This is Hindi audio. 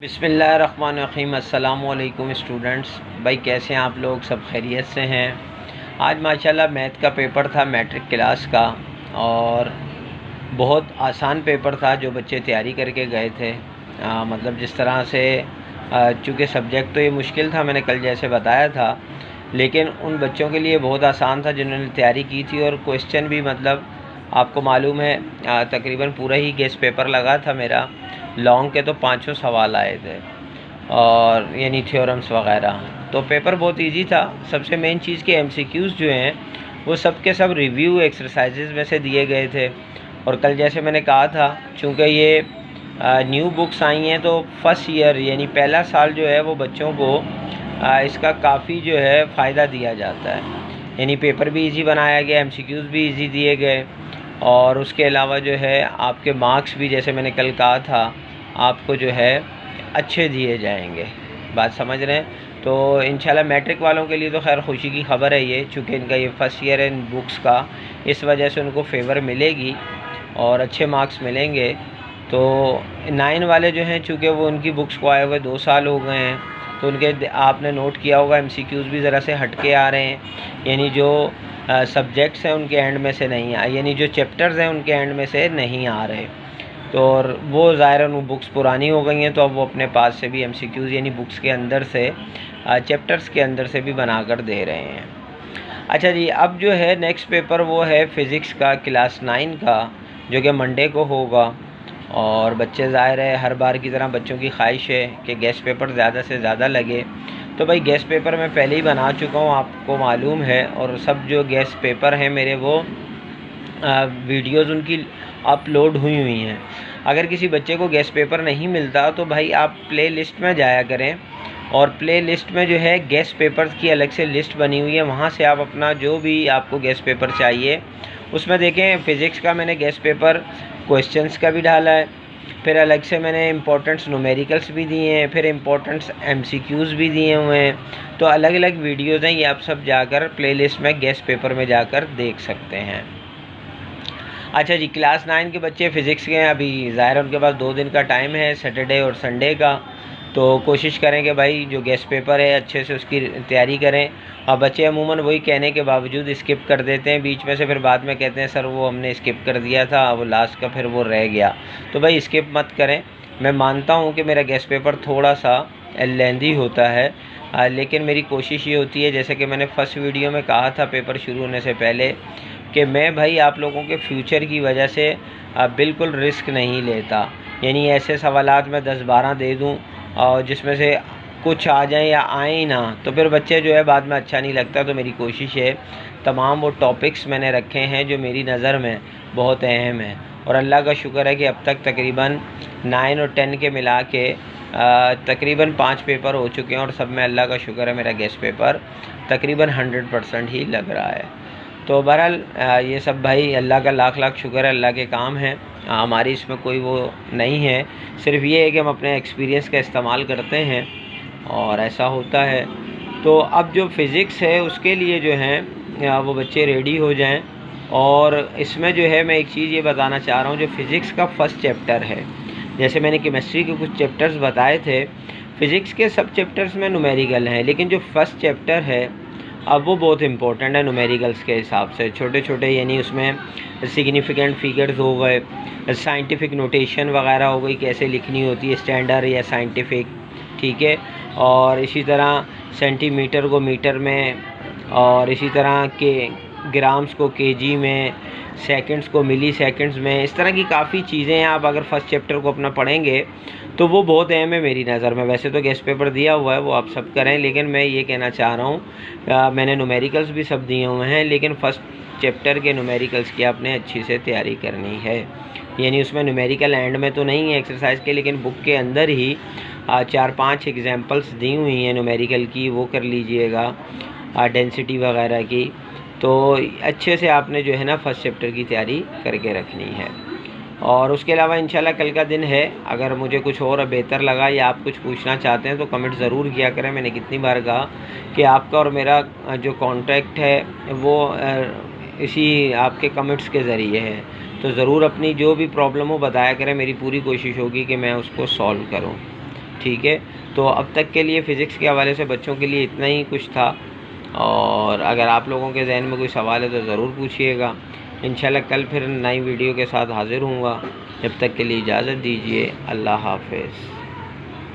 बिस्मिल्लाहिर्रहमानिर्रहीम। अस्सलाम वालेकुम स्टूडेंट्स। भाई कैसे हैं आप लोग? सब खैरियत से हैं? आज माशाल्लाह मैथ का पेपर था, मैट्रिक क्लास का, और बहुत आसान पेपर था जो बच्चे तैयारी करके गए थे। मतलब जिस तरह से चूँकि सब्जेक्ट तो ये मुश्किल था, मैंने कल जैसे बताया था, लेकिन उन बच्चों के लिए बहुत आसान था जिन्होंने तैयारी की थी। और क्वेश्चन भी मतलब आपको मालूम है तकरीबन पूरा ही गेस पेपर लगा था मेरा। लॉन्ग के तो 500 सवाल आए थे, और यानी थ्योरम्स वगैरह। तो पेपर बहुत इजी था। सबसे मेन चीज़ के एमसीक्यूज़ जो हैं वो सब के सब रिव्यू एक्सरसाइजेज़ में से दिए गए थे। और कल जैसे मैंने कहा था, चूँकि ये न्यू बुक्स आई हैं तो फर्स्ट ईयर यानी पहला साल जो है वो बच्चों को इसका काफ़ी जो है फ़ायदा दिया जाता है। यानी पेपर भी इजी बनाया गया, एमसीक्यूज़ भी इजी दिए गए, और उसके अलावा जो है आपके मार्क्स भी जैसे मैंने कल कहा था आपको जो है अच्छे दिए जाएंगे। बात समझ रहे हैं? तो इंशाल्लाह मैट्रिक वालों के लिए तो खैर खुशी की ख़बर है ये, चूँकि इनका ये फ़र्स्ट ईयर है इन बुक्स का, इस वजह से उनको फेवर मिलेगी और अच्छे मार्क्स मिलेंगे। तो 9 वाले जो हैं, चूँकि वो उनकी बुक्स को आए हुए 2 साल हो गए हैं, तो उनके आपने नोट किया होगा एमसीक्यूज़ भी ज़रा से हटके आ रहे हैं। यानी जो सब्जेक्ट्स हैं उनके एंड में से नहीं आए, यानी जो चैप्टर्स हैं उनके एंड में से नहीं आ रहे। तो और वो ज़ाहिरन वो बुक्स पुरानी हो गई हैं, तो अब वो अपने पास से भी एमसीक्यूज़ यानी बुक्स के अंदर से चैप्टर्स के अंदर से भी बनाकर दे रहे हैं। अच्छा जी, अब जो है नेक्स्ट पेपर वो है फ़िज़िक्स का क्लास 9 का, जो कि मंडे को होगा। और बच्चे ज़ाहिर है हर बार की तरह बच्चों की ख्वाहिश है कि गेस्ट पेपर ज़्यादा से ज़्यादा लगे। तो भाई गेस्ट पेपर मैं पहले ही बना चुका हूँ, आपको मालूम है। और सब जो गेस्ट पेपर हैं मेरे वो वीडियोज़ उनकी अपलोड हुई हैं। अगर किसी बच्चे को गेस्ट पेपर नहीं मिलता तो भाई आप प्ले लिस्ट में जाया करें, और प्ले लिस्ट में जो है गेस्ट पेपर्स की अलग से लिस्ट बनी हुई है, वहाँ से आप अपना जो भी आपको गेस्ट पेपर चाहिए उसमें देखें। फ़िज़िक्स का मैंने गेस्ट पेपर क्वेश्चंस का भी डाला है, फिर अलग से मैंने इम्पोर्टेंट्स न्यूमेरिकल्स भी दिए हैं, फिर इम्पोर्टेंट्स एमसीक्यूज़ भी दिए हुए हैं। तो अलग अलग वीडियोज़ हैं, ये आप सब जाकर प्लेलिस्ट में गेस्ट पेपर में जाकर देख सकते हैं। अच्छा जी, क्लास 9 के बच्चे फ़िज़िक्स के हैं, अभी ज़ाहिर उनके पास 2 दिन का टाइम है, सैटरडे और संडे का। तो कोशिश करें कि भाई जो गेस्ट पेपर है अच्छे से उसकी तैयारी करें। और बच्चे अमूमन वही कहने के बावजूद स्किप कर देते हैं बीच में से, फिर बाद में कहते हैं सर वो हमने स्किप कर दिया था, वो लास्ट का फिर वो रह गया। तो भाई स्किप मत करें। मैं मानता हूँ कि मेरा गेस्ट पेपर थोड़ा सा लेंदी होता है, लेकिन मेरी कोशिश ये होती है, जैसे कि मैंने फ़र्स्ट वीडियो में कहा था पेपर शुरू होने से पहले, कि मैं भाई आप लोगों के फ्यूचर की वजह से बिल्कुल रिस्क नहीं लेता। यानी ऐसे सवालात मैं 10-12 दे दूं और जिसमें से कुछ आ जाएं या आए ही ना, तो फिर बच्चे जो है बाद में अच्छा नहीं लगता। तो मेरी कोशिश है तमाम वो टॉपिक्स मैंने रखे हैं जो मेरी नज़र में बहुत अहम हैं, और अल्लाह का शुक्र है कि अब तक तकरीबन 9 और 10 के मिला के तकरीबन 5 पेपर हो चुके हैं, और सब में अल्लाह का शुक्र है मेरा गेस्ट पेपर तकरीबन 100% ही लग रहा है। तो बहरहाल ये सब भाई अल्लाह का लाख लाख शुक्र है, अल्लाह के काम हैं, हमारी इसमें कोई वो नहीं है। सिर्फ ये है कि हम अपने एक्सपीरियंस का इस्तेमाल करते हैं और ऐसा होता है। तो अब जो फ़िज़िक्स है उसके लिए जो है वो बच्चे रेडी हो जाएं। और इसमें जो है मैं एक चीज़ ये बताना चाह रहा हूँ, जो फ़िज़िक्स का फ़र्स्ट चैप्टर है, जैसे मैंने केमिस्ट्री के कुछ चैप्टर्स बताए थे, फ़िज़िक्स के सब चैप्टर्स में न्यूमेरिकल हैं, लेकिन जो फ़र्स्ट चैप्टर है अब वो बहुत इंपॉर्टेंट है न्यूमेरिकल्स के हिसाब से। छोटे छोटे यानी उसमें सिग्निफिकेंट फिगर्स हो गए, साइंटिफिक नोटेशन वगैरह हो गई, कैसे लिखनी होती है स्टैंडर्ड या साइंटिफिक, ठीक है। और इसी तरह सेंटीमीटर को मीटर में, और इसी तरह के ग्राम्स को केजी में, सेकंड्स को मिली सेकंड्स में, इस तरह की काफ़ी चीज़ें हैं। आप अगर फर्स्ट चैप्टर को अपना पढ़ेंगे तो वो बहुत अहम है मेरी नज़र में। वैसे तो गेस्ट पेपर दिया हुआ है वो आप सब करें, लेकिन मैं ये कहना चाह रहा हूँ मैंने न्यूमेरिकल्स भी सब दिए हुए हैं, लेकिन फ़र्स्ट चैप्टर के न्यूमेरिकल्स की आपने अच्छी से तैयारी करनी है। यानी उसमें न्यूमेरिकल एंड में तो नहीं है एक्सरसाइज के, लेकिन बुक के अंदर ही 4-5 एग्जांपल्स दी हुई हैं न्यूमेरिकल की, वो कर लीजिएगा, डेंसिटी वगैरह की। तो अच्छे से आपने जो है ना फर्स्ट चैप्टर की तैयारी करके रखनी है। और उसके अलावा इंशाल्लाह कल का दिन है, अगर मुझे कुछ और बेहतर लगा या आप कुछ पूछना चाहते हैं तो कमेंट ज़रूर किया करें। मैंने कितनी बार कहा कि आपका और मेरा जो कांटेक्ट है वो इसी आपके कमेंट्स के ज़रिए है, तो ज़रूर अपनी जो भी प्रॉब्लम हो बताया करें, मेरी पूरी कोशिश होगी कि मैं उसको सॉल्व करूं। ठीक है। तो अब तक के लिए फ़िज़िक्स के हवाले से बच्चों के लिए इतना ही कुछ था, और अगर आप लोगों के जहन में कोई सवाल है तो ज़रूर पूछिएगा। इंशाल्लाह कल फिर नई वीडियो के साथ हाज़िर हूँगा। जब तक के लिए इजाज़त दीजिए। अल्लाह हाफ़िज़।